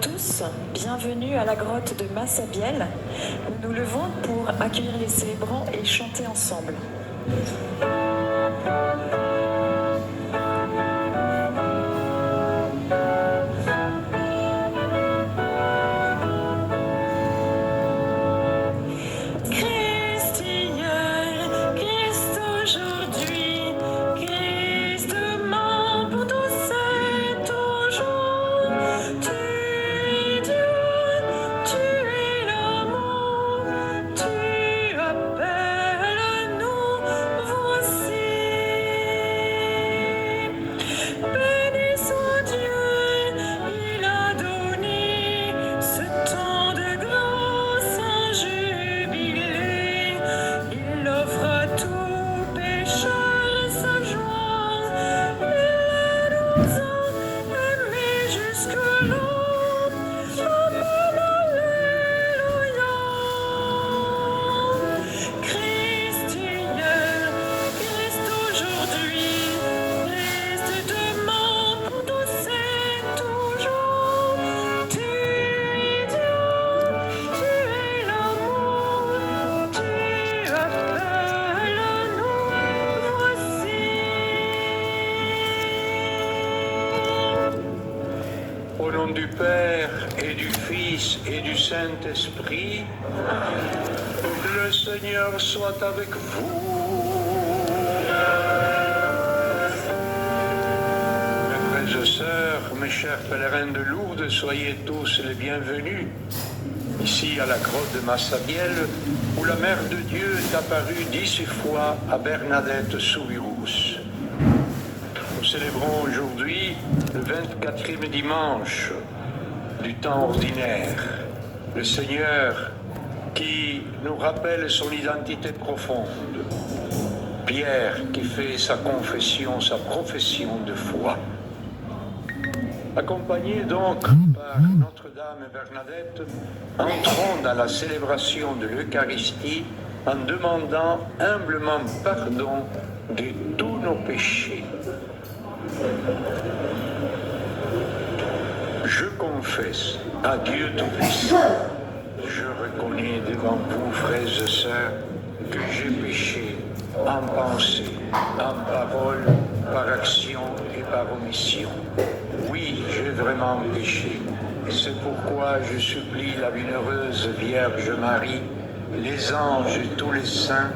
tous, bienvenue à la grotte de Massabielle. Nous nous levons pour accueillir les célébrants et chanter ensemble. Au nom du Père et du Fils et du Saint-Esprit, que le Seigneur soit avec vous. Mes frères et sœurs, mes chers pèlerins de Lourdes, soyez tous les bienvenus ici à la grotte de Massabielle, où la Mère de Dieu est apparue 10 fois à Bernadette Soubirous. Nous célébrons aujourd'hui le 24e dimanche du temps ordinaire, le Seigneur qui nous rappelle son identité profonde, Pierre qui fait sa confession, sa profession de foi. Accompagnés donc par Notre-Dame et Bernadette, entrons dans la célébration de l'Eucharistie en demandant humblement pardon de tous nos péchés. Je confesse à Dieu Tout-Puissant, je reconnais devant vous, frères et sœurs, que j'ai péché en pensée, en parole, par action et par omission. Oui, j'ai vraiment péché. C'est pourquoi je supplie la bienheureuse Vierge Marie, les anges et tous les saints,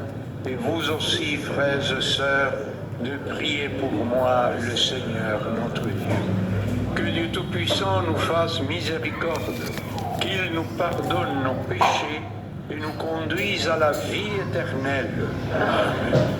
et vous aussi, frères et sœurs, de prier pour moi, le Seigneur notre Dieu. Que Dieu Tout-Puissant nous fasse miséricorde, qu'il nous pardonne nos péchés et nous conduise à la vie éternelle. Amen.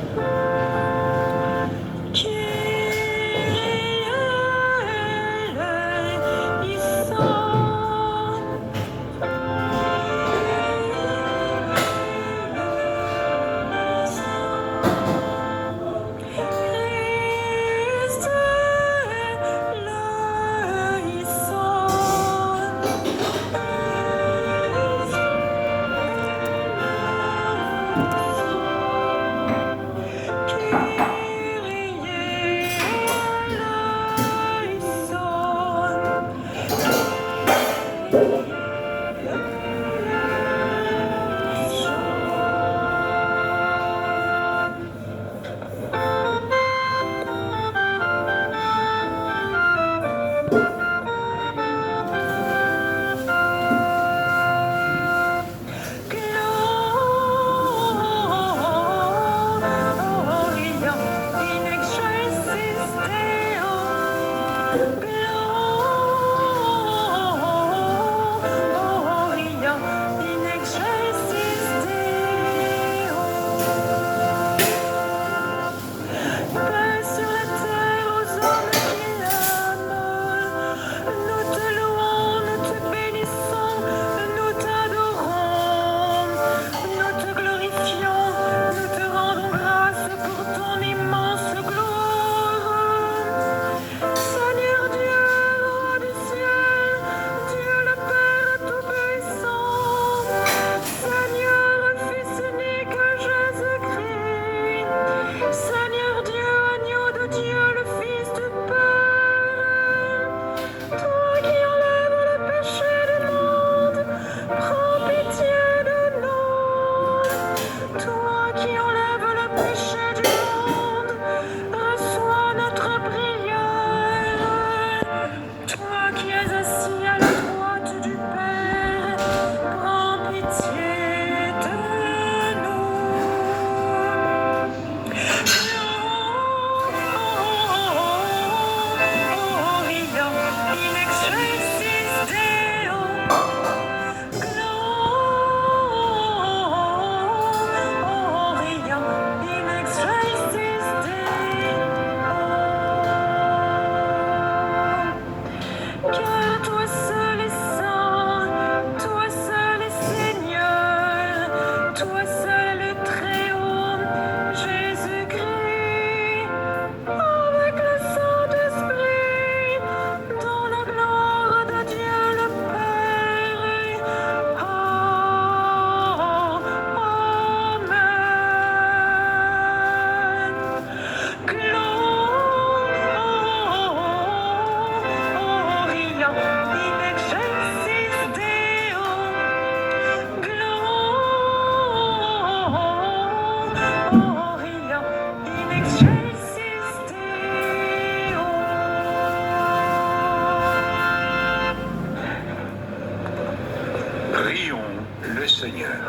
Prions le Seigneur.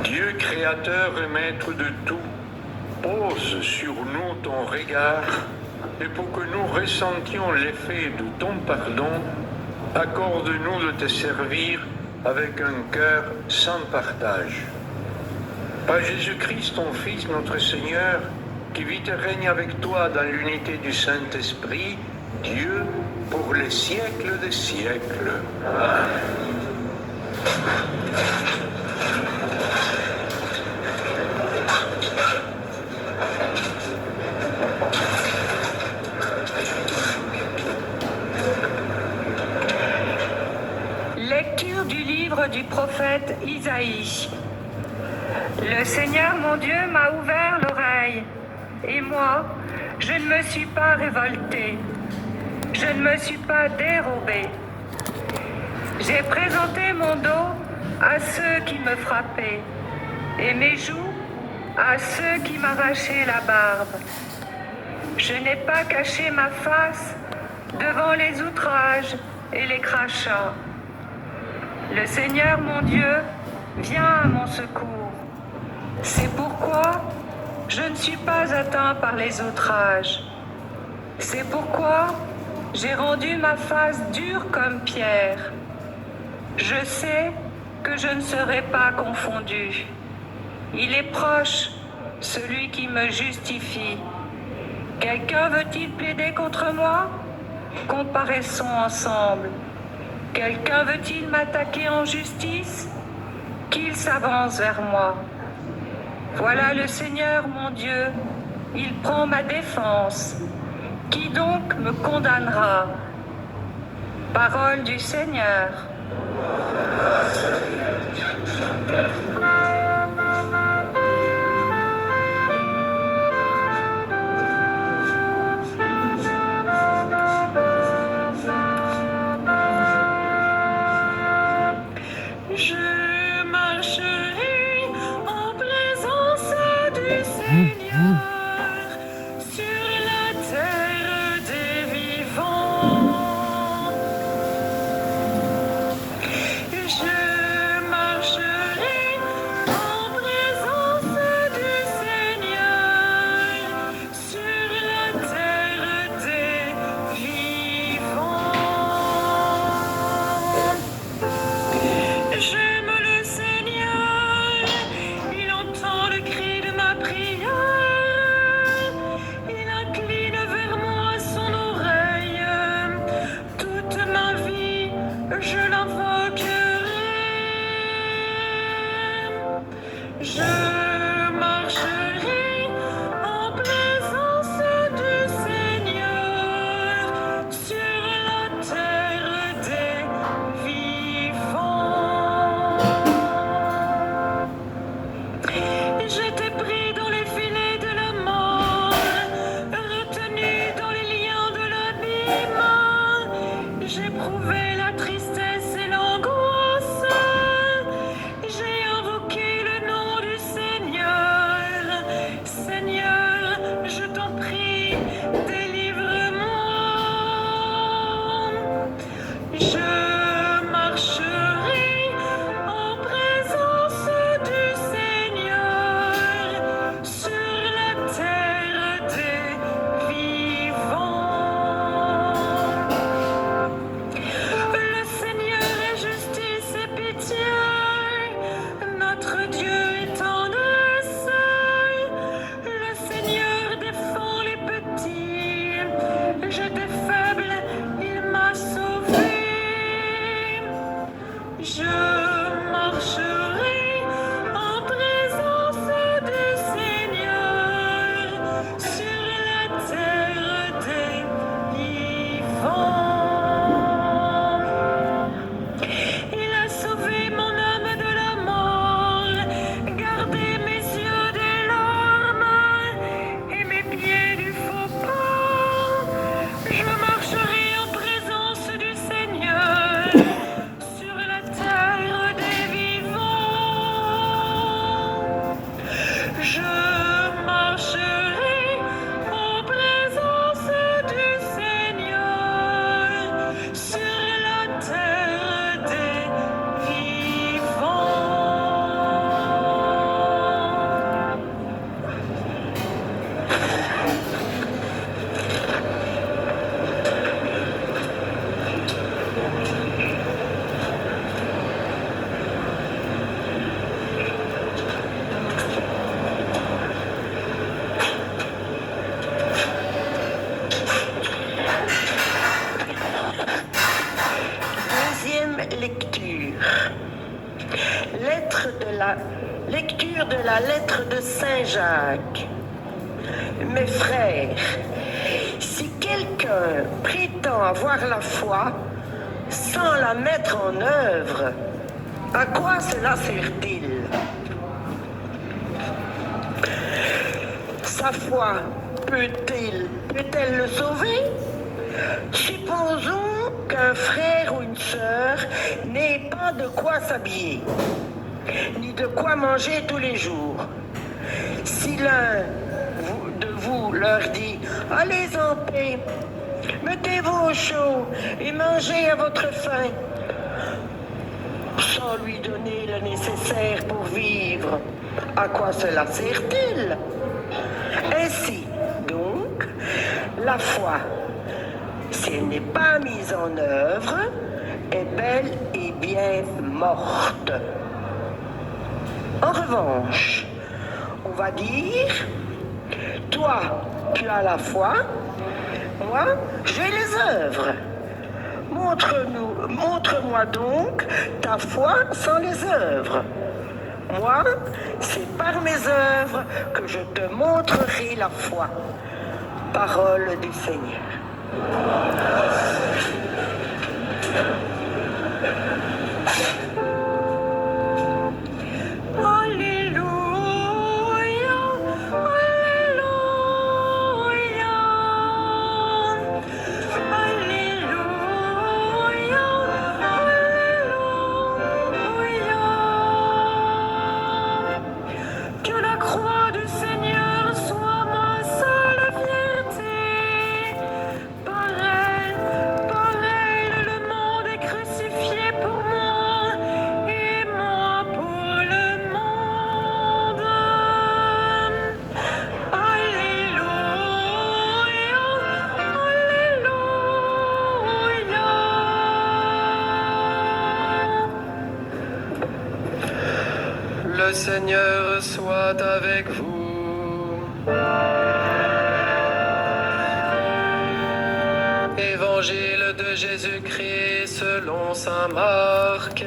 Dieu créateur et maître de tout, pose sur nous ton regard, et pour que nous ressentions l'effet de ton pardon, accorde-nous de te servir avec un cœur sans partage. Par Jésus-Christ, ton Fils, notre Seigneur, qui vit et règne avec toi dans l'unité du Saint-Esprit, Dieu, pour les siècles des siècles. Amen. Lecture du livre du prophète Isaïe. Le Seigneur mon Dieu m'a ouvert l'oreille, et moi, je ne me suis pas révolté, je ne me suis pas dérobé. J'ai présenté mon dos à ceux qui me frappaient, et mes joues à ceux qui m'arrachaient la barbe. Je n'ai pas caché ma face devant les outrages et les crachats. Le Seigneur mon Dieu vient à mon secours. C'est pourquoi je ne suis pas atteint par les outrages. C'est pourquoi j'ai rendu ma face dure comme pierre. Je sais que je ne serai pas confondu. Il est proche, celui qui me justifie. Quelqu'un veut-il plaider contre moi? Comparaissons ensemble. Quelqu'un veut-il m'attaquer en justice? Qu'il s'avance vers moi. Voilà le Seigneur mon Dieu, il prend ma défense. Qui donc me condamnera? Parole du Seigneur. Je marcherai en présence du Seigneur sur la terre des vivants. Je marcherai en présence du Seigneur sur la terre des vivants. J'aime le Seigneur, il entend le cri de ma prière, il incline vers moi son oreille, toute ma vie je l'invoquerai. Je marcherai en présence du Seigneur sur la terre des vivants. J'étais pris dans les filets de la mort, retenu dans les liens de l'abîme. J'éprouvais la tristesse et l'angoisse. J'ai invoqué le nom du Seigneur. Seigneur, je t'en prie, délivre-moi. Je marcherai en présence du Seigneur sur la terre des vivants. Le Seigneur est justice et pitié, notre Dieu est tendresse. Le Seigneur défend les petits, j'étais faible, il m'a sauvé. lecture. Lecture de la lettre de Saint Jacques. Mes frères, si quelqu'un prétend avoir la foi sans la mettre en œuvre, à quoi cela sert-il? Sa foi peut-elle le sauver? Supposons qu'un frère ou une sœur n'ait pas de quoi s'habiller, ni de quoi manger tous les jours. Si l'un de vous leur dit « Allez en paix, mettez-vous au chaud et mangez à votre faim », sans lui donner le nécessaire pour vivre, à quoi cela sert-il? Ainsi, donc, la foi, si elle n'est pas mise en œuvre, est bel et bien morte. En revanche, on va dire, toi, tu as la foi, moi, j'ai les œuvres. Montre-moi donc ta foi sans les œuvres. Moi, c'est par mes œuvres que je te montrerai la foi. Parole du Seigneur. Le Seigneur soit avec vous. Évangile de Jésus-Christ selon saint Marc.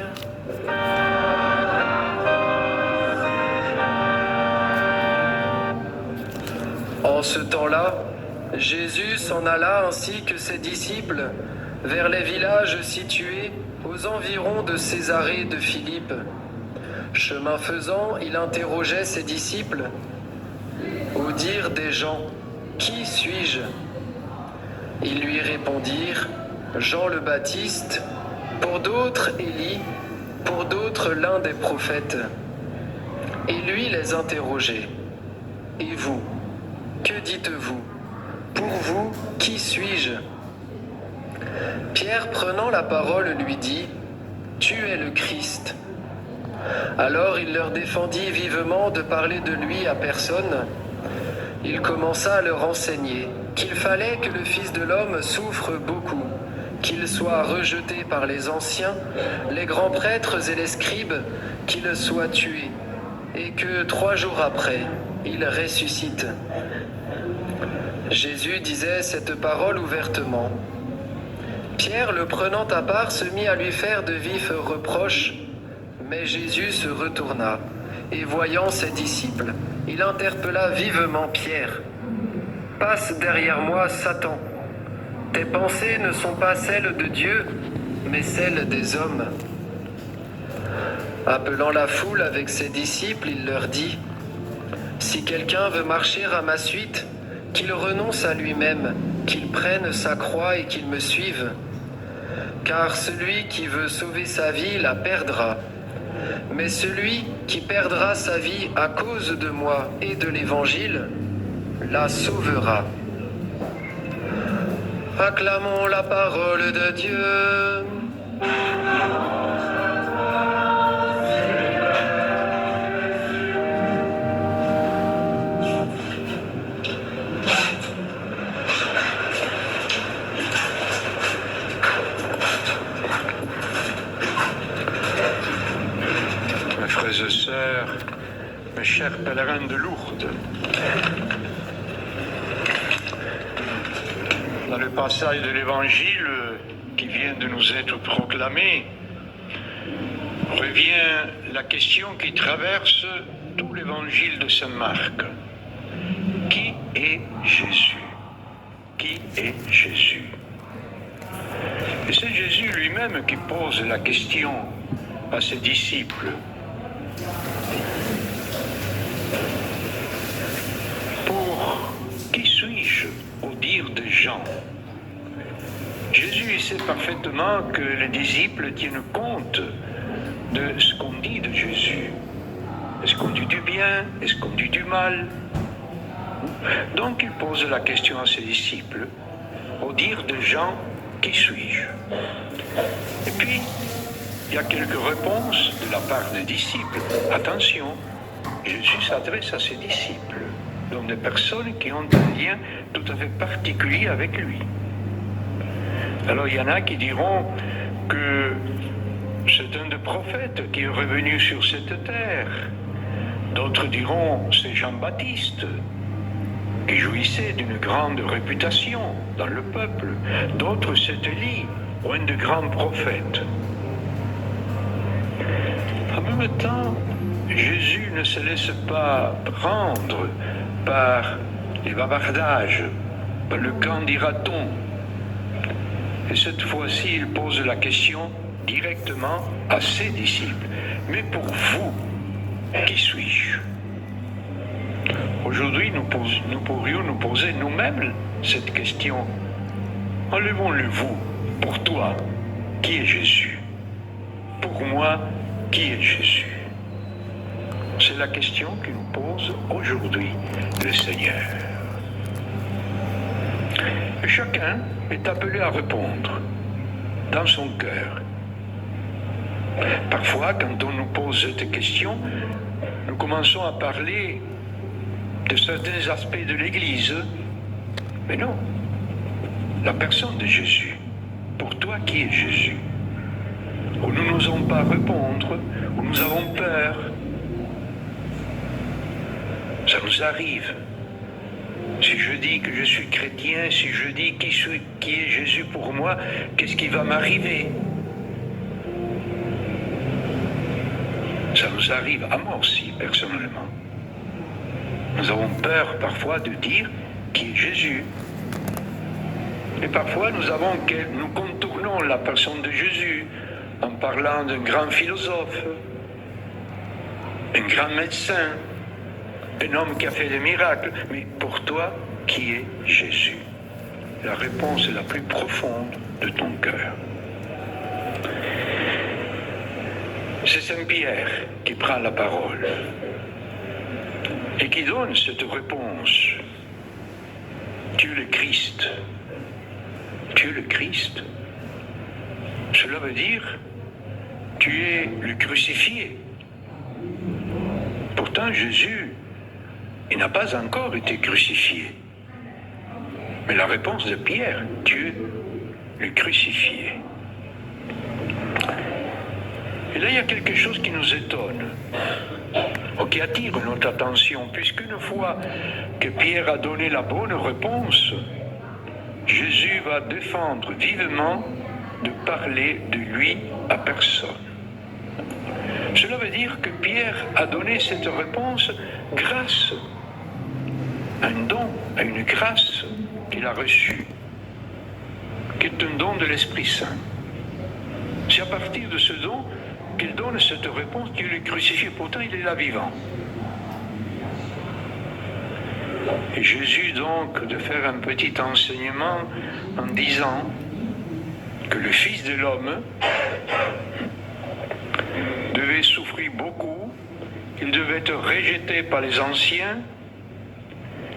En ce temps-là, Jésus s'en alla ainsi que ses disciples vers les villages situés aux environs de Césarée de Philippe. Chemin faisant, il interrogeait ses disciples. Au dire des gens, « Qui suis-je » Ils lui répondirent, « Jean le Baptiste, pour d'autres Élie, pour d'autres l'un des prophètes. » Et lui les interrogeait, « Et vous, que dites-vous? Pour vous, qui suis-je » Pierre, prenant la parole, lui dit, « Tu es le Christ. » Alors il leur défendit vivement de parler de lui à personne. Il commença à leur enseigner qu'il fallait que le Fils de l'homme souffre beaucoup, qu'il soit rejeté par les anciens, les grands prêtres et les scribes, qu'il soit tué, et que 3 jours après, il ressuscite. Jésus disait cette parole ouvertement. Pierre, le prenant à part, se mit à lui faire de vifs reproches. Mais Jésus se retourna, et voyant ses disciples, il interpella vivement Pierre. « Passe derrière moi, Satan. Tes pensées ne sont pas celles de Dieu, mais celles des hommes. » Appelant la foule avec ses disciples, il leur dit, « Si quelqu'un veut marcher à ma suite, qu'il renonce à lui-même, qu'il prenne sa croix et qu'il me suive. Car celui qui veut sauver sa vie la perdra. Mais celui qui perdra sa vie à cause de moi et de l'Évangile, la sauvera. » Acclamons la parole de Dieu. Frères et sœurs, mes chers pèlerins de Lourdes, dans le passage de l'Évangile qui vient de nous être proclamé, revient la question qui traverse tout l'évangile de Saint Marc. Qui est Jésus? Qui est Jésus? Et c'est Jésus lui-même qui pose la question à ses disciples. Pour qui suis-je au dire des gens? Jésus sait parfaitement que les disciples tiennent compte de ce qu'on dit de Jésus. Est-ce qu'on dit du bien? Est-ce qu'on dit du mal? Donc il pose la question à ses disciples, au dire des gens, qui suis-je? Et puis, il y a quelques réponses de la part des disciples. Attention, Jésus s'adresse à ses disciples, donc des personnes qui ont un lien tout à fait particulier avec lui. Alors il y en a qui diront que c'est un des prophètes qui est revenu sur cette terre. D'autres diront c'est Jean-Baptiste, qui jouissait d'une grande réputation dans le peuple. D'autres c'est Élie, ou un des grands prophètes. En même temps, Jésus ne se laisse pas prendre par les bavardages, par le qu'en dira-t-on. Et cette fois-ci, il pose la question directement à ses disciples. Mais pour vous, qui suis-je? Aujourd'hui, nous pourrions nous poser nous-mêmes cette question. Enlevons-le vous. Pour toi, qui est Jésus? Pour moi, qui est Jésus? C'est la question que nous pose aujourd'hui le Seigneur. Et chacun est appelé à répondre dans son cœur. Parfois, quand on nous pose cette question, nous commençons à parler de certains aspects de l'Église. Mais non, la personne de Jésus. Pour toi, qui est Jésus? Où nous n'osons pas répondre, où nous avons peur. Ça nous arrive. Si je dis que je suis chrétien, si je dis qui est Jésus pour moi, qu'est-ce qui va m'arriver? Ça nous arrive à moi aussi, personnellement. Nous avons peur parfois de dire qui est Jésus. Et parfois nous contournons la personne de Jésus en parlant d'un grand philosophe, un grand médecin, un homme qui a fait des miracles. Mais pour toi, qui est Jésus? La réponse est la plus profonde de ton cœur. C'est Saint Pierre qui prend la parole et qui donne cette réponse. Tu es le Christ. Tu es le Christ. Cela veut dire, tu es le crucifié. Pourtant, Jésus, il n'a pas encore été crucifié. Mais la réponse de Pierre, tu es le crucifié. Et là, il y a quelque chose qui nous étonne, qui attire notre attention, puisqu'une fois que Pierre a donné la bonne réponse, Jésus va défendre vivement de parler de lui à personne. Cela veut dire que Pierre a donné cette réponse grâce à un don, à une grâce qu'il a reçue, qui est un don de l'Esprit Saint. C'est à partir de ce don qu'il donne cette réponse, Dieu le crucifié, pourtant il est là vivant. Et Jésus donc de faire un petit enseignement en disant que le Fils de l'homme devait souffrir beaucoup, il devait être rejeté par les anciens,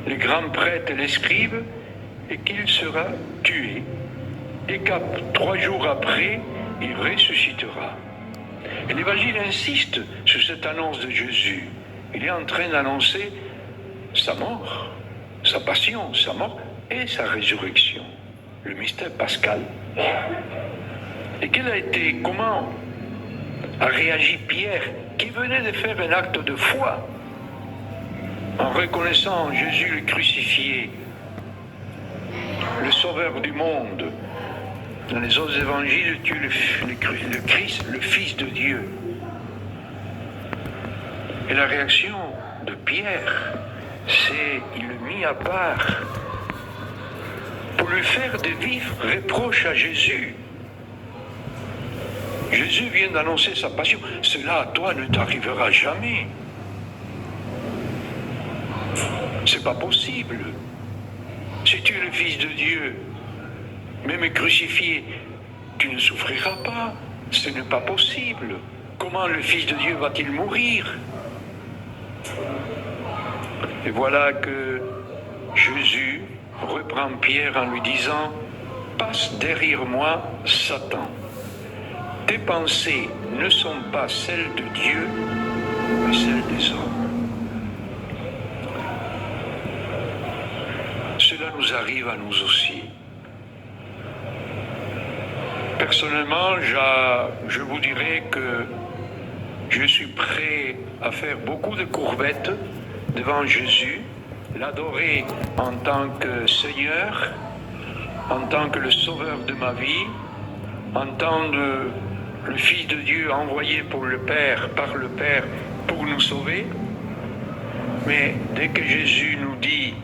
les grands prêtres et les scribes, et qu'il sera tué, et qu'à 3 jours après, il ressuscitera. Et l'Évangile insiste sur cette annonce de Jésus. Il est en train d'annoncer sa mort, sa passion, sa mort et sa résurrection. Le mystère pascal. Et comment a réagi Pierre, qui venait de faire un acte de foi, en reconnaissant Jésus le crucifié, le sauveur du monde. Dans les autres évangiles, tu es le Christ, le Fils de Dieu. la réaction de Pierre, c'est il le mit à part pour lui faire de vifs reproches à Jésus. Jésus vient d'annoncer sa passion. Cela à toi ne t'arrivera jamais. C'est pas possible. Si tu es le Fils de Dieu, même crucifié, tu ne souffriras pas. Ce n'est pas possible. Comment le Fils de Dieu va-t-il mourir? Et voilà que Jésus reprend Pierre en lui disant « Passe derrière moi, Satan. Tes pensées ne sont pas celles de Dieu, mais celles des hommes. » Cela nous arrive à nous aussi. Personnellement, je vous dirais que je suis prêt à faire beaucoup de courbettes devant Jésus, l'adorer en tant que Seigneur, en tant que le Sauveur de ma vie, en tant que le Fils de Dieu envoyé par le Père pour nous sauver. Mais dès que Jésus nous dit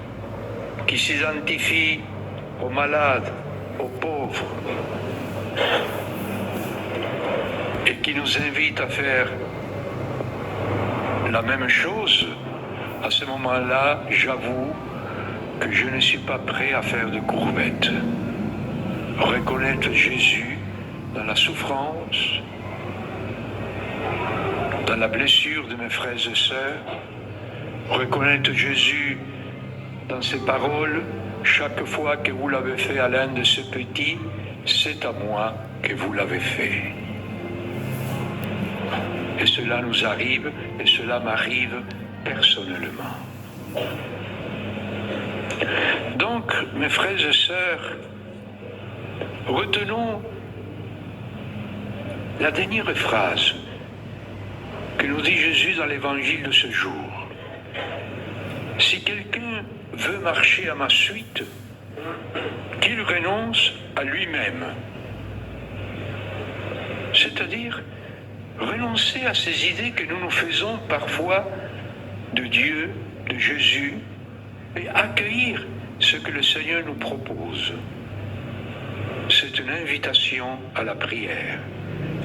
qu'il s'identifie aux malades, aux pauvres, et qui nous invite à faire la même chose, à ce moment-là, j'avoue que je ne suis pas prêt à faire de courbettes. Reconnaître Jésus dans la souffrance, dans la blessure de mes frères et sœurs, reconnaître Jésus dans ses paroles, chaque fois que vous l'avez fait à l'un de ces petits, c'est à moi que vous l'avez fait. Et cela nous arrive, et cela m'arrive personnellement. Donc, mes frères et sœurs, retenons la dernière phrase que nous dit Jésus dans l'évangile de ce jour. Si quelqu'un veut marcher à ma suite, qu'il renonce à lui-même. C'est-à-dire renoncer à ces idées que nous nous faisons parfois de Dieu, de Jésus, et accueillir ce que le Seigneur nous propose. C'est une invitation à la prière.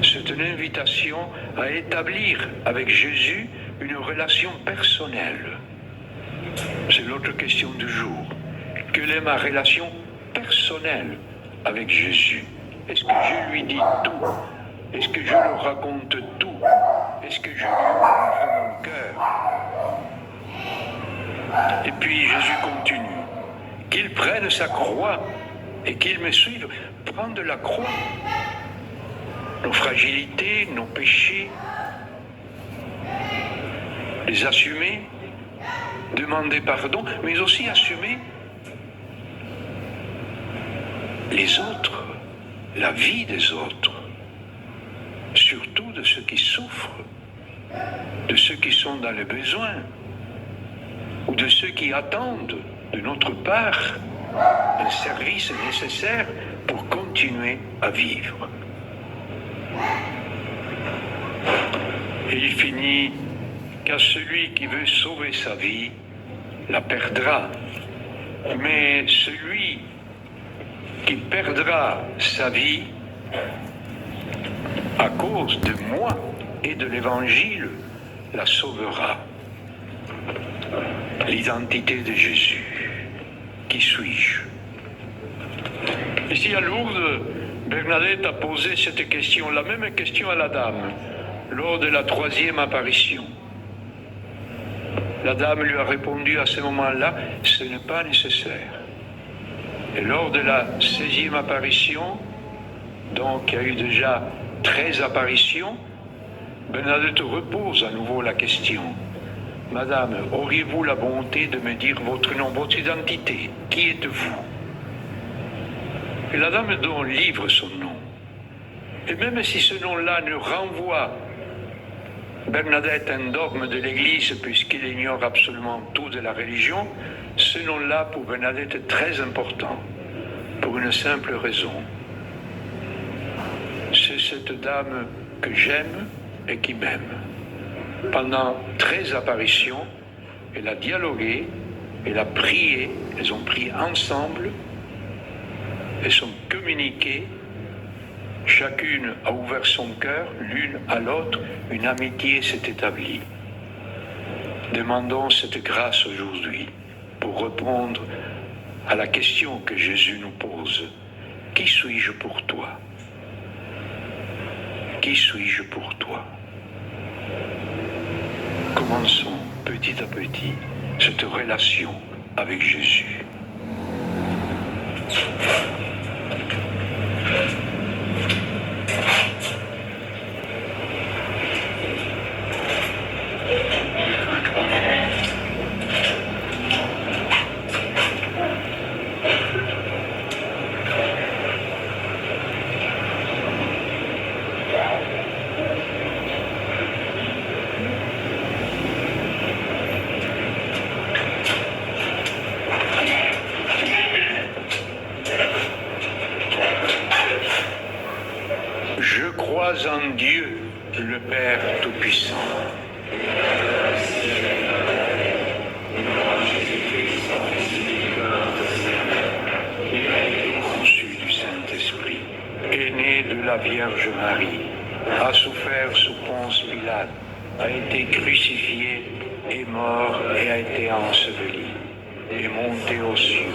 C'est une invitation à établir avec Jésus une relation personnelle. C'est l'autre question du jour. Quelle est ma relation personnelle avec Jésus? Est-ce que je lui dis tout? Est-ce que je lui raconte tout? Est-ce que je lui ouvre mon cœur? Et puis Jésus continue. Qu'il prenne sa croix et qu'il me suive. Prendre la croix. Nos fragilités, nos péchés. Les assumer. Demander pardon, mais aussi assumer les autres, la vie des autres, surtout de ceux qui souffrent, de ceux qui sont dans le besoin, ou de ceux qui attendent de notre part un service nécessaire pour continuer à vivre. Et il finit qu'à celui qui veut sauver sa vie, la perdra. Mais celui qui perdra sa vie à cause de moi et de l'Évangile, la sauvera. L'identité de Jésus. Qui suis-je? Ici à Lourdes, Bernadette a posé cette question, la même question à la dame, lors de la 3e apparition. La dame lui a répondu à ce moment-là, ce n'est pas nécessaire. Et lors de la 16e apparition, donc il y a eu déjà 13 apparitions, Bernadette repose à nouveau la question. Madame, auriez-vous la bonté de me dire votre nom, votre identité? Qui êtes-vous? Et la dame donc livre son nom. Et même si ce nom-là ne renvoie Bernadette un dogme de l'Église, puisqu'il ignore absolument tout de la religion, ce nom-là pour Bernadette est très important, pour une simple raison. C'est cette dame que j'aime et qui m'aime. Pendant 13 apparitions, elle a dialogué, elle a prié, elles ont prié ensemble, elles ont communiqué, chacune a ouvert son cœur, l'une à l'autre, une amitié s'est établie. Demandons cette grâce aujourd'hui pour répondre à la question que Jésus nous pose. Qui suis-je pour toi? Qui suis-je pour toi? Commençons petit à petit cette relation avec Jésus. Je crois en Dieu, le Père Tout-Puissant. Conçu du Saint-Esprit, est né de la Vierge Marie, a souffert sous Ponce Pilate, a été crucifié, est mort et a été enseveli, est monté aux cieux.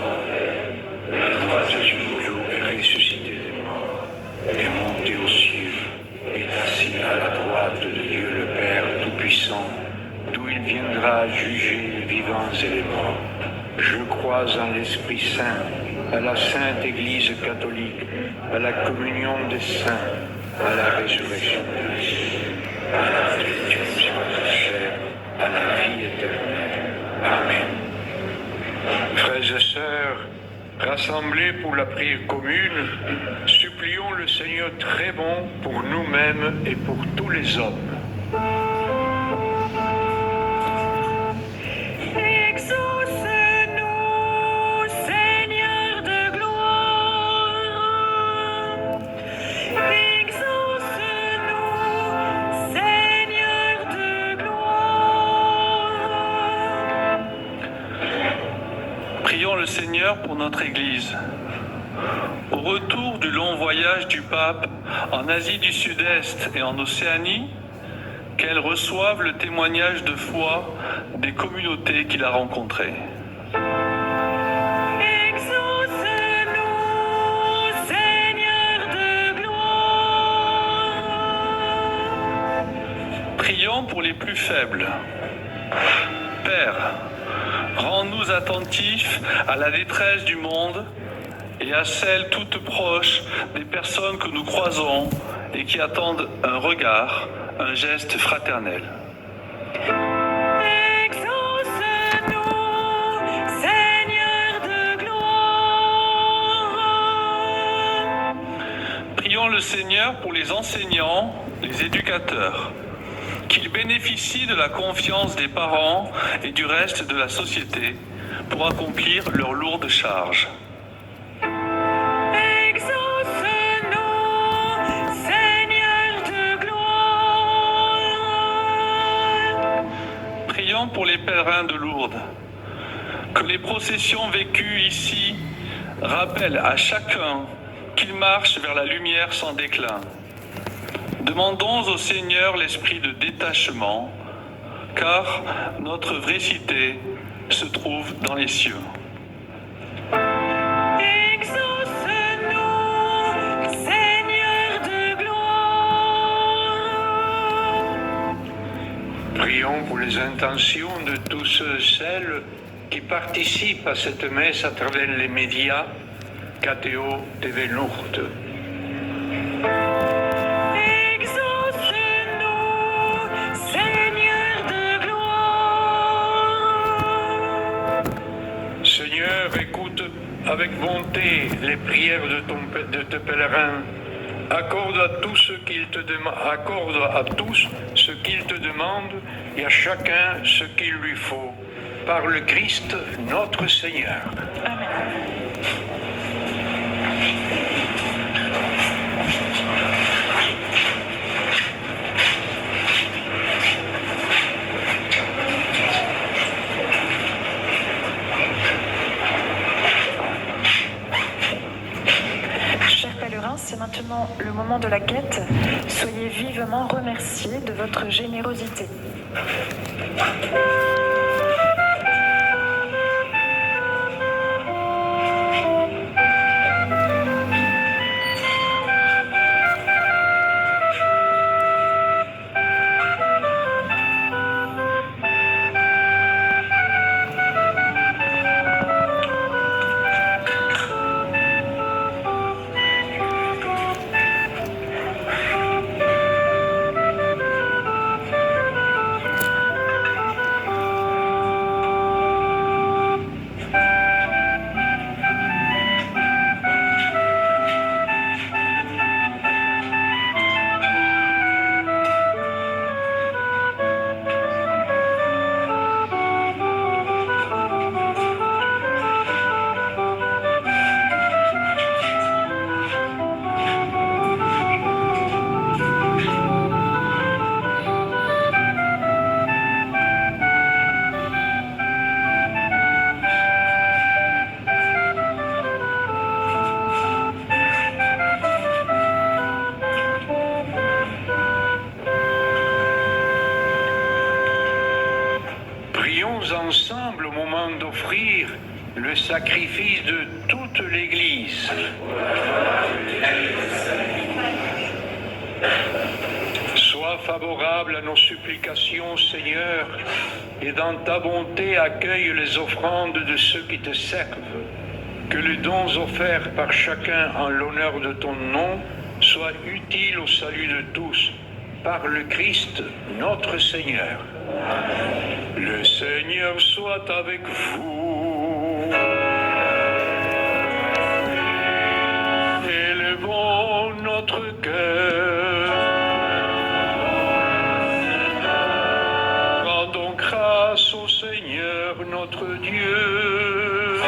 Le troisième jour est ressuscité des morts, est monté aux cieux, est assis à la droite de Dieu le Père Tout-Puissant, d'où il viendra juger les vivants et les morts. Je crois en l'Esprit Saint, à la Sainte Église catholique, à la communion des saints, à la résurrection des vivants, à la résurrection des chair, à la vie éternelle. Amen. Frères et sœurs, rassemblés pour la prière commune, supplions le Seigneur très bon pour nous-mêmes et pour tous les hommes. Exauce-nous, Seigneur de gloire. Exauce-nous, Seigneur de gloire. Prions le Seigneur pour notre Église. Au retour du long voyage du pape en Asie du Sud-Est et en Océanie, qu'elle reçoive le témoignage de foi des communautés qu'il a rencontrées. Exauce-nous, Seigneur de gloire. Prions pour les plus faibles. Père, rends-nous attentifs à la détresse du monde et à celle toute proche des personnes que nous croisons et qui attendent un regard, un geste fraternel. Exauce-nous, Seigneur de gloire. Prions le Seigneur pour les enseignants, les éducateurs, qu'ils bénéficient de la confiance des parents et du reste de la société pour accomplir leur lourde charge. Exauce-nous, Seigneur de gloire. Prions pour les pèlerins de Lourdes, que les processions vécues ici rappellent à chacun qu'il marche vers la lumière sans déclin. Demandons au Seigneur l'esprit de détachement, car notre vraie cité se trouve dans les cieux. Exauce-nous, Seigneur de gloire. Prions pour les intentions de tous ceux et celles qui participent à cette messe à travers les médias, KTO TV Lourdes. Exauce-nous, Seigneur de gloire. Seigneur, écoute avec bonté les prières de tes pèlerins. Accorde à tous ce qu'ils te demandent et à chacun ce qu'il lui faut. Par le Christ, notre Seigneur. Amen. moment de la quête, soyez vivement remerciés de votre générosité. Ensemble au moment d'offrir le sacrifice de toute l'Église. Sois favorable à nos supplications, Seigneur, et dans ta bonté accueille les offrandes de ceux qui te servent. Que les dons offerts par chacun en l'honneur de ton nom soient utiles au salut de tous, par le Christ notre Seigneur. Le Seigneur soit avec vous. Élevons notre cœur. Rendons grâce au Seigneur notre Dieu.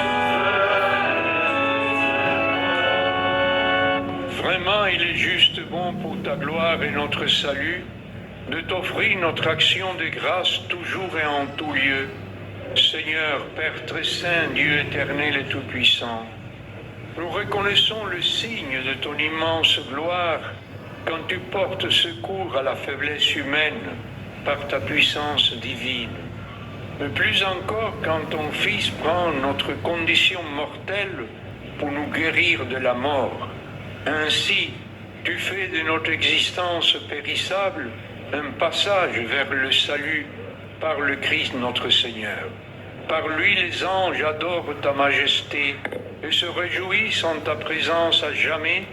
Vraiment, il est juste bon pour ta gloire et notre salut de t'offrir notre action de grâce toujours et en tout lieu. Seigneur, Père très saint, Dieu éternel et tout-puissant, nous reconnaissons le signe de ton immense gloire quand tu portes secours à la faiblesse humaine par ta puissance divine. Mais plus encore quand ton Fils prend notre condition mortelle pour nous guérir de la mort. Ainsi, tu fais de notre existence périssable un passage vers le salut par le Christ notre Seigneur. Par lui, les anges adorent ta majesté et se réjouissent en ta présence à jamais.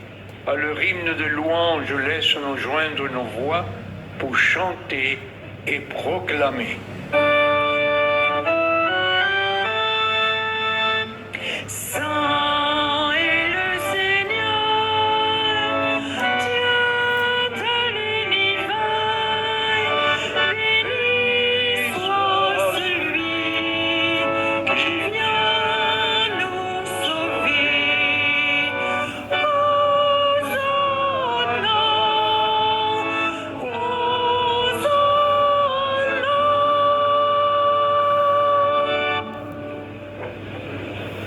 À leur hymne de louange, laisse-nous joindre nos voix pour chanter et proclamer. Saint est le Seigneur, Dieu de l'univers, béni soit celui qui vient nous sauver. Hosanna,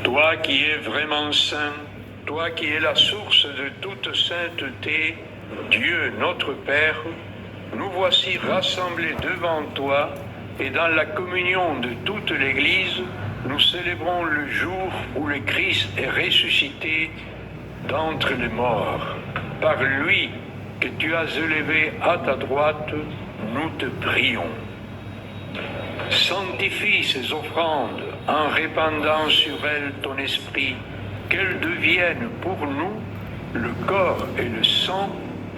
Toi qui es vraiment saint, toi qui es la source de toute sainteté, Dieu notre Père, nous voici rassemblés devant toi et dans la communion de toute l'Église, nous célébrons le jour où le Christ est ressuscité d'entre les morts. Par lui que tu as élevé à ta droite, nous te prions. Sanctifie ces offrandes en répandant sur elles ton esprit, qu'elles deviennent pour nous le corps et le sang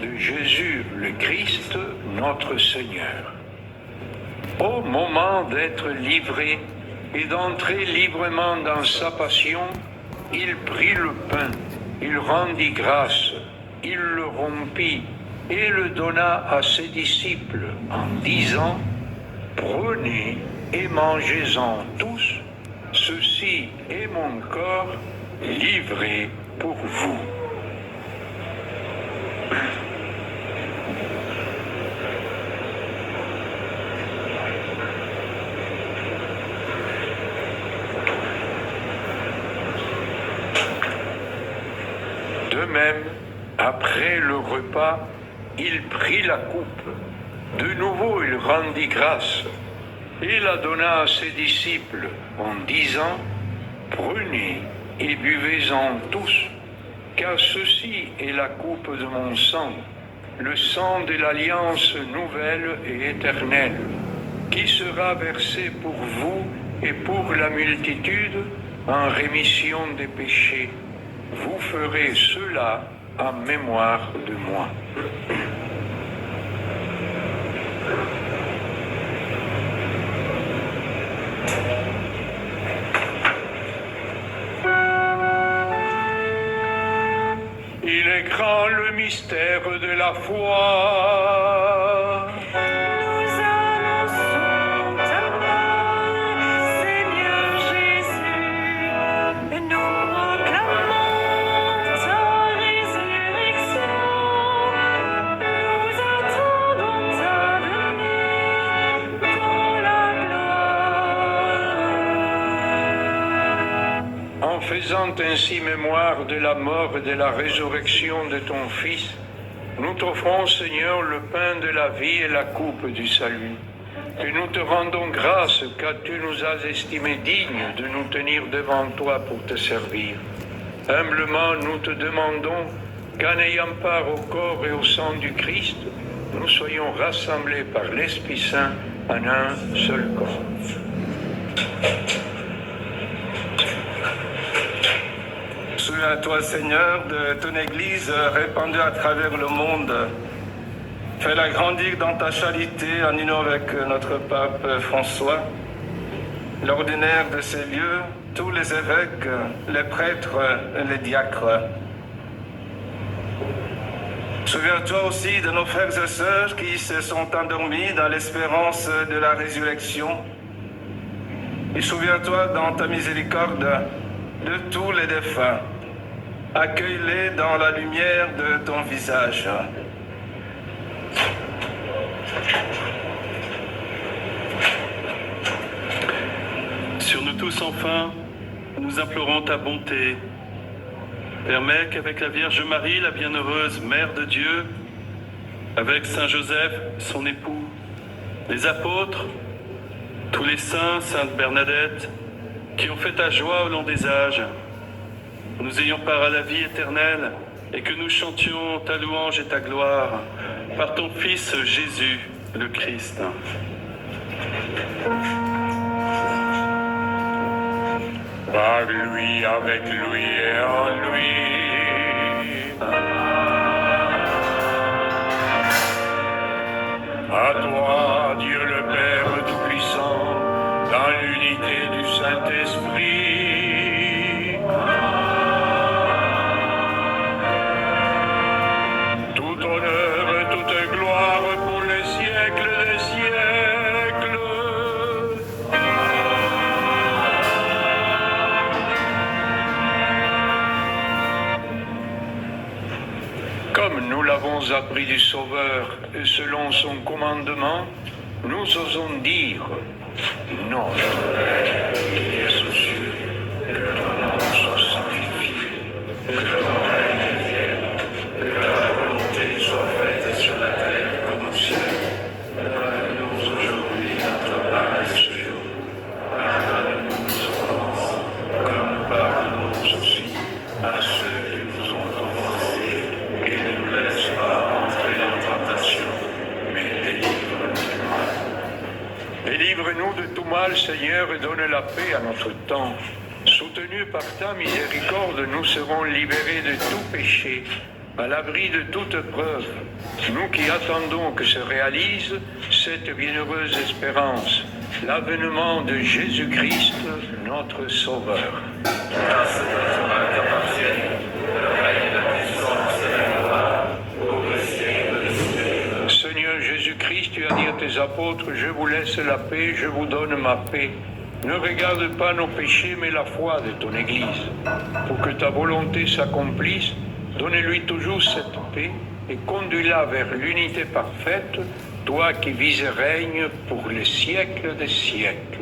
de Jésus le Christ, notre Seigneur. Au moment d'être livré et d'entrer librement dans sa passion, il prit le pain, il rendit grâce, il le rompit et le donna à ses disciples en disant: prenez et mangez-en tous, ceci est mon corps livré pour vous. De même, après le repas, il prit la coupe. De nouveau, il rendit grâce et la donna à ses disciples en disant, « Prenez et buvez-en tous, car ceci est la coupe de mon sang, le sang de l'alliance nouvelle et éternelle, qui sera versé pour vous et pour la multitude en rémission des péchés. Vous ferez cela en mémoire de moi. » Il est grand le mystère de la foi. Nous annonçons ta mort, Seigneur Jésus, et nous proclamons ta résurrection. Nous attendons ta venue dans la gloire. En faisant ainsi mémoire de la mort et de la résurrection de ton Fils, nous t'offrons, Seigneur, le pain de la vie et la coupe du salut. Et nous te rendons grâce car tu nous as estimés dignes de nous tenir devant toi pour te servir. Humblement, nous te demandons qu'en ayant part au corps et au sang du Christ, nous soyons rassemblés par l'Esprit Saint en un seul corps. Souviens-toi, Seigneur, de ton Église répandue à travers le monde. Fais-la grandir dans ta charité en union avec notre pape François, l'ordinaire de ces lieux, tous les évêques, les prêtres et les diacres. Souviens-toi aussi de nos frères et sœurs qui se sont endormis dans l'espérance de la résurrection. Et souviens-toi dans ta miséricorde de tous les défunts. Accueille-les dans la lumière de ton visage. Sur nous tous enfin, nous implorons ta bonté. Permets qu'avec la Vierge Marie, la bienheureuse Mère de Dieu, avec Saint Joseph, son époux, les apôtres, tous les saints, Sainte Bernadette, qui ont fait ta joie au long des âges, nous ayons part à la vie éternelle et que nous chantions ta louange et ta gloire par ton Fils Jésus, le Christ. Par lui, avec lui et en lui. À toi, Dieu le Père Tout-Puissant, dans l'unité du Saint-Esprit. Tout honneur et toute gloire pour les siècles des siècles. Comme nous l'avons appris du Sauveur et selon son commandement, nous osons dire Notre Père qui es aux cieux, que ton nom soit sanctifié, que ton règne vienne, que ta volonté soit faite sur la terre comme au ciel. Donne-nous aujourd'hui notre pain de ce jour. Pardonne-nous nos offenses, comme nous pardonnons aussi à ceux qui nous ont offensés, et ne nous laisse pas entrer en tentation, mais délivre-nous du mal. Délivre-nous de tout mal, Seigneur, et donne la paix à notre temps. Soutenus par ta miséricorde, nous serons libérés de tout péché, à l'abri de toute preuve. Nous qui attendons que se réalise cette bienheureuse espérance, l'avènement de Jésus-Christ, notre Sauveur. Grâce à toi qu'appartiennent le règne et la puissance et la gloire pour le siècle des siècles. Seigneur Jésus-Christ, tu as dit à tes apôtres, je vous laisse la paix, je vous donne ma paix. Ne regarde pas nos péchés, mais la foi de ton Église. Pour que ta volonté s'accomplisse, donne-lui toujours cette paix et conduis-la vers l'unité parfaite, toi qui vis et règnes pour les siècles des siècles.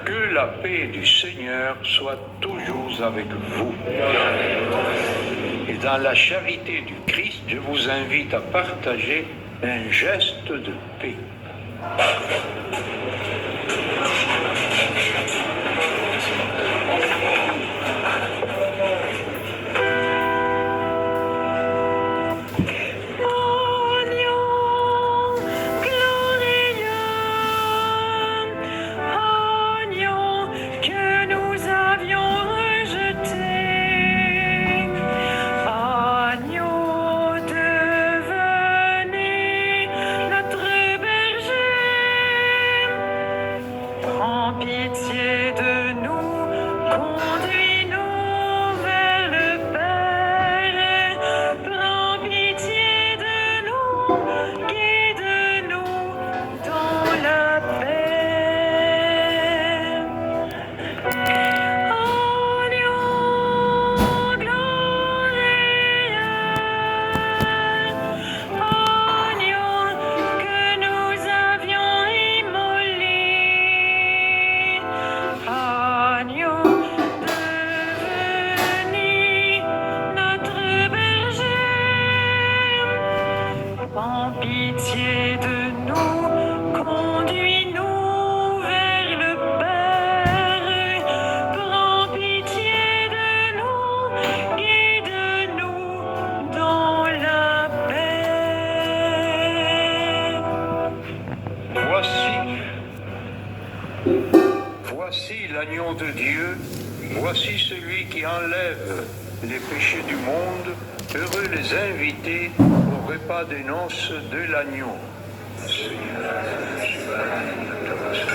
Que la paix du Seigneur soit toujours avec vous. Et dans la charité du Christ, je vous invite à partager un geste de paix. Voici l'agneau de Dieu, voici celui qui enlève les péchés du monde. Heureux les invités au repas des noces de l'agneau. Seigneur, je suis